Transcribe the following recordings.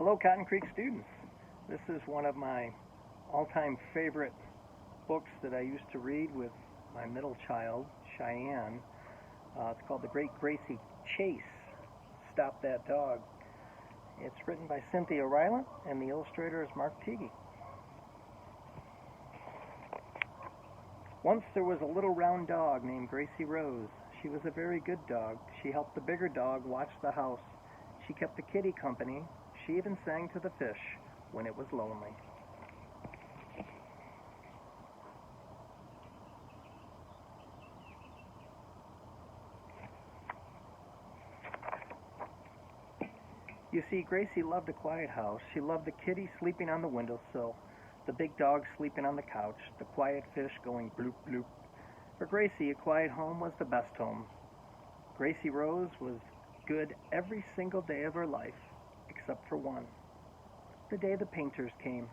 Hello, Cotton Creek students. This is one of my all-time favorite books that I used to read with my middle child, Cheyenne. It's called The Great Gracie Chase, Stop That Dog. It's written by Cynthia Rylant, and the illustrator is Mark Teague. Once there was a little round dog named Gracie Rose. She was a very good dog. She helped the bigger dog watch the house. She kept the kitty company. She even sang to the fish when it was lonely. You see, Gracie loved a quiet house. She loved the kitty sleeping on the windowsill, the big dog sleeping on the couch, the quiet fish going bloop bloop. For Gracie, a quiet home was the best home. Gracie Rose was good every single day of her life, except for one. The day the painters came.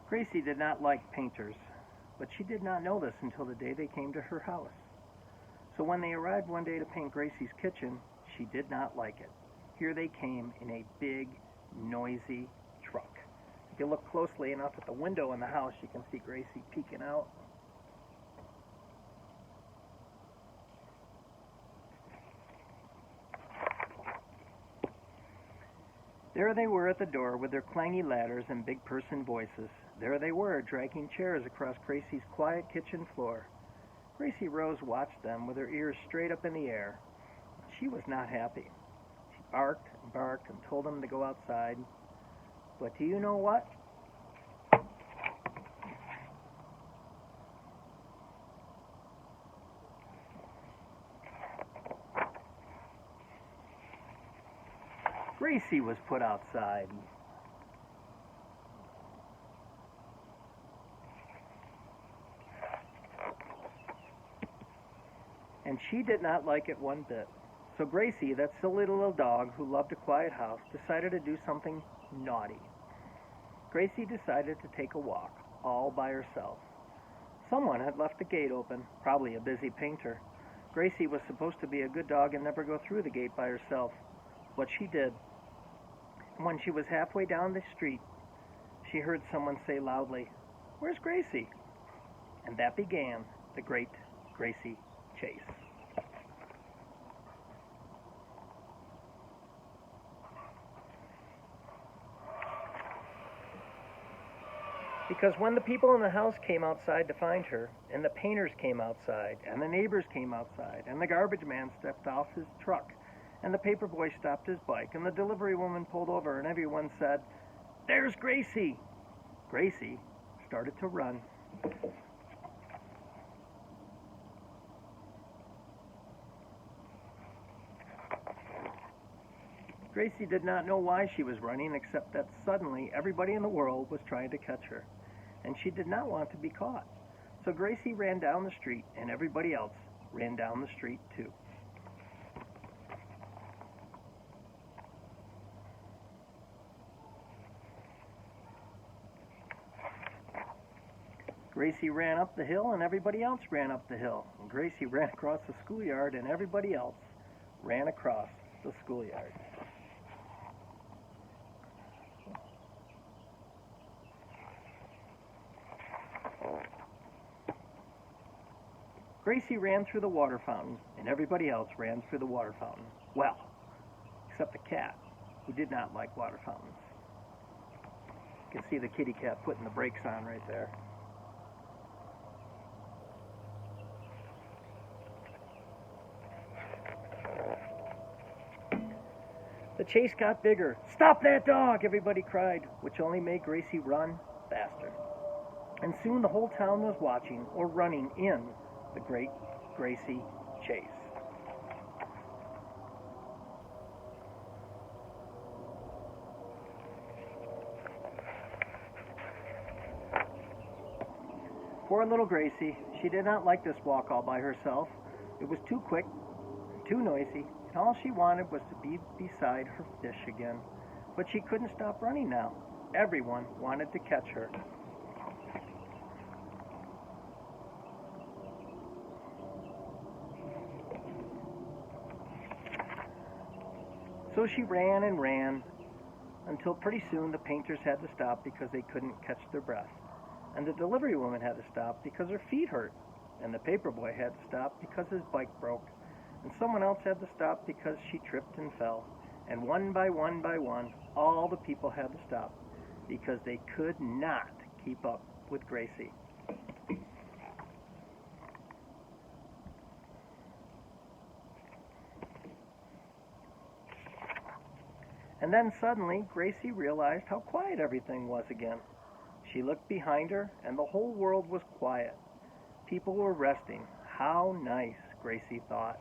Gracie did not like painters, but she did not know this until the day they came to her house. So when they arrived one day to paint Gracie's kitchen, she did not like it. Here they came in a big, noisy truck. If you look closely enough at the window in the house, you can see Gracie peeking out. There they were at the door with their clangy ladders and big person voices. There they were, dragging chairs across Gracie's quiet kitchen floor. Gracie Rose watched them with her ears straight up in the air. She was not happy. She barked and barked and told them to go outside. But do you know what? Gracie was put outside. And she did not like it one bit. So Gracie, that silly little dog who loved a quiet house, decided to do something naughty. Gracie decided to take a walk, all by herself. Someone had left the gate open, probably a busy painter. Gracie was supposed to be a good dog and never go through the gate by herself, but she did. And when she was halfway down the street, she heard someone say loudly, "Where's Gracie?" And that began the Great Gracie Chase. Because when the people in the house came outside to find her, and the painters came outside, and the neighbors came outside, and the garbage man stepped off his truck, and the paper boy stopped his bike, and the delivery woman pulled over, and everyone said, "There's Gracie!" Gracie started to run. Gracie did not know why she was running, except that suddenly everybody in the world was trying to catch her, and she did not want to be caught. So Gracie ran down the street, and everybody else ran down the street too. Gracie ran up the hill, and everybody else ran up the hill. And Gracie ran across the schoolyard, and everybody else ran across the schoolyard. Gracie ran through the water fountain, and everybody else ran through the water fountain. Well, except the cat, who did not like water fountains. You can see the kitty cat putting the brakes on right there. The chase got bigger. "Stop that dog!" everybody cried, which only made Gracie run faster. And soon the whole town was watching, or running in, the Great Gracie Chase. Poor little Gracie, she did not like this walk all by herself. It was too quick, too noisy, and all she wanted was to be beside her fish again. But she couldn't stop running now. Everyone wanted to catch her. So she ran and ran until pretty soon the painters had to stop because they couldn't catch their breath. And the delivery woman had to stop because her feet hurt. And the paperboy had to stop because his bike broke. And someone else had to stop because she tripped and fell. And one by one by one, all the people had to stop because they could not keep up with Gracie. And then suddenly, Gracie realized how quiet everything was again. She looked behind her, and the whole world was quiet. People were resting. How nice, Gracie thought.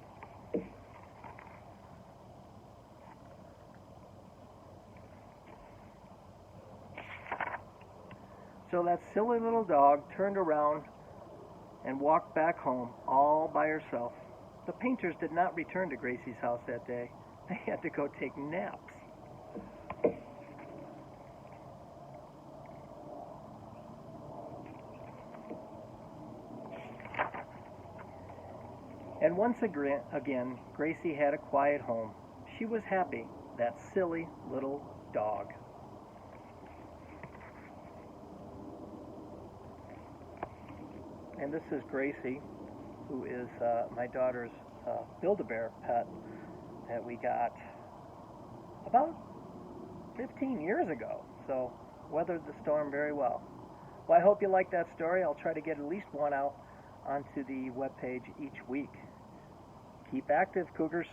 So that silly little dog turned around and walked back home all by herself. The painters did not return to Gracie's house that day. They had to go take naps. And once again, Gracie had a quiet home. She was happy, that silly little dog. And this is Gracie, who is my daughter's Build-A-Bear pet that we got about 15 years ago. So weathered the storm very well. Well, I hope you liked that story. I'll try to get at least one out onto the webpage each week. Keep active, Cougars.